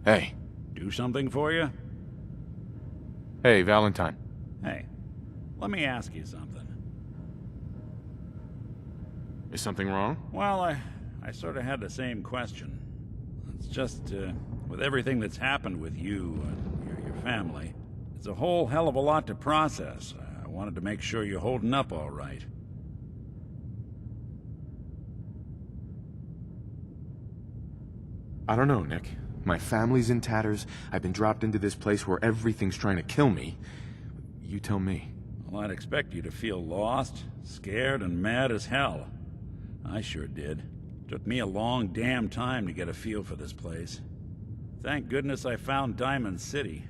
Hey. Do something for you? Hey, Valentine. Hey, let me ask you something. Is something wrong? Well, I sort of had the same question. It's just, with everything that's happened with you and your family, it's a whole hell of a lot to process. I wanted to make sure you're holding up all right. I don't know, Nick. My family's in tatters. I've been dropped into this place where everything's trying to kill me. You tell me. Well, I'd expect you to feel lost, scared, and mad as hell. I sure did. Took me a long damn time to get a feel for this place. Thank goodness I found Diamond City.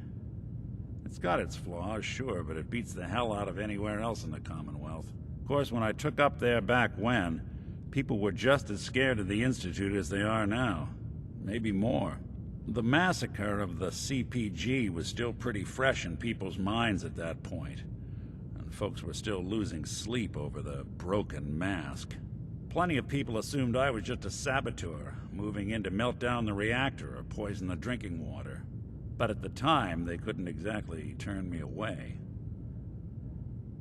It's got its flaws, sure, but it beats the hell out of anywhere else in the Commonwealth. Of course, when I took up there back when, people were just as scared of the Institute as they are now. Maybe more. The massacre of the CPG was still pretty fresh in people's minds at that point, and folks were still losing sleep over the broken mask. Plenty of people assumed I was just a saboteur, moving in to melt down the reactor or poison the drinking water. But at the time, they couldn't exactly turn me away.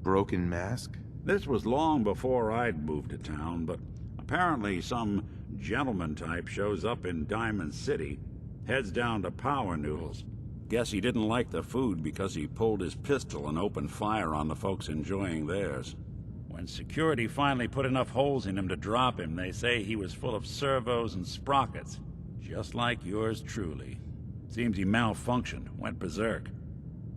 Broken mask? This was long before I'd moved to town, but apparently some gentleman type shows up in Diamond City, heads down to Power Noodles. Guess he didn't like the food because he pulled his pistol and opened fire on the folks enjoying theirs. When security finally put enough holes in him to drop him, they say he was full of servos and sprockets, just like yours truly. Seems he malfunctioned, went berserk.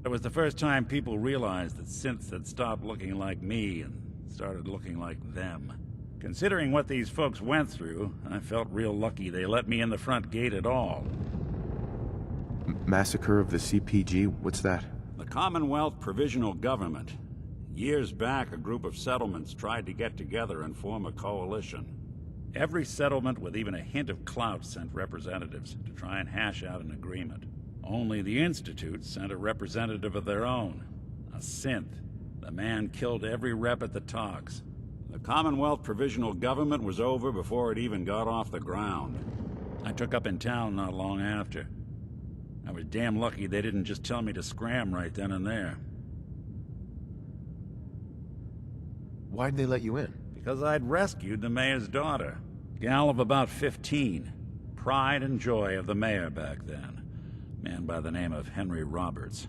It was the first time people realized that synths had stopped looking like me and started looking like them. Considering what these folks went through, I felt real lucky they let me in the front gate at all. Massacre of the CPG? What's that? The Commonwealth Provisional Government. Years back, a group of settlements tried to get together and form a coalition. Every settlement with even a hint of clout sent representatives to try and hash out an agreement. Only the Institute sent a representative of their own. A synth. The man killed every rep at the talks. The Commonwealth Provisional Government was over before it even got off the ground. I took up in town not long after. I was damn lucky they didn't just tell me to scram right then and there. Why'd they let you in? Because I'd rescued the mayor's daughter. Gal of about 15. Pride and joy of the mayor back then. Man by the name of Henry Roberts.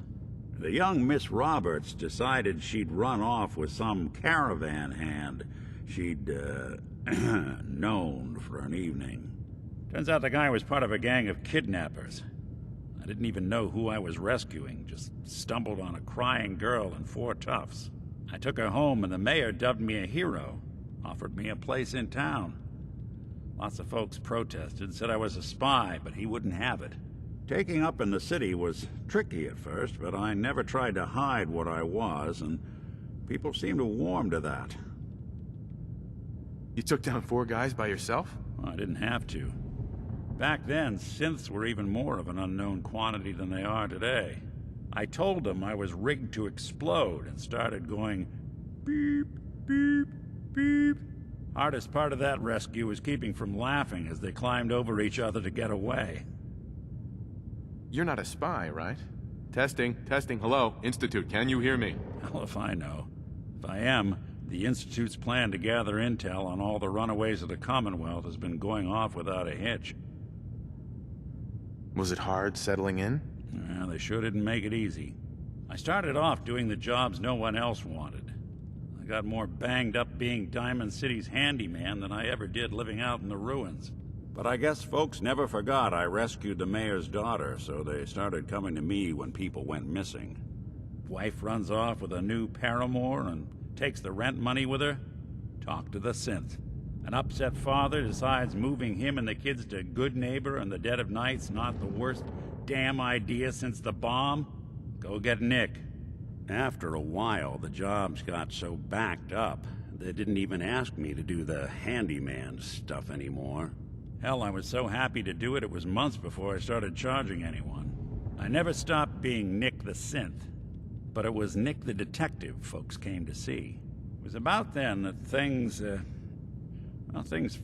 The young Miss Roberts decided she'd run off with some caravan hand she'd, known for an evening. Turns out the guy was part of a gang of kidnappers. I didn't even know who I was rescuing, just stumbled on a crying girl and 4 toughs. I took her home and the mayor dubbed me a hero, offered me a place in town. Lots of folks protested, said I was a spy, but he wouldn't have it. Taking up in the city was tricky at first, but I never tried to hide what I was, and people seemed to warm to that. You took down 4 guys by yourself? Well, I didn't have to. Back then, synths were even more of an unknown quantity than they are today. I told them I was rigged to explode and started going beep, beep, beep. Hardest part of that rescue was keeping from laughing as they climbed over each other to get away. You're not a spy, right? Testing, testing, hello, Institute, can you hear me? Hell if I know. If I am, the Institute's plan to gather intel on all the runaways of the Commonwealth has been going off without a hitch. Was it hard settling in? Well, they sure didn't make it easy. I started off doing the jobs no one else wanted. I got more banged up being Diamond City's handyman than I ever did living out in the ruins. But I guess folks never forgot I rescued the mayor's daughter, so they started coming to me when people went missing. Wife runs off with a new paramour and takes the rent money with her. Talk to the synth. An upset father decides moving him and the kids to Good Neighbor in the dead of night's not the worst damn idea since the bomb. Go get Nick. After a while, the jobs got so backed up, they didn't even ask me to do the handyman stuff anymore. Hell, I was so happy to do it, it was months before I started charging anyone. I never stopped being Nick the Synth, but it was Nick the Detective folks came to see. It was about then that things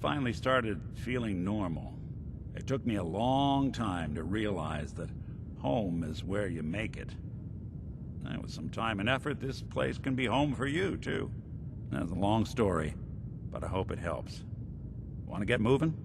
finally started feeling normal. It took me a long time to realize that home is where you make it. And with some time and effort, this place can be home for you, too. That's a long story, but I hope it helps. Want to get moving?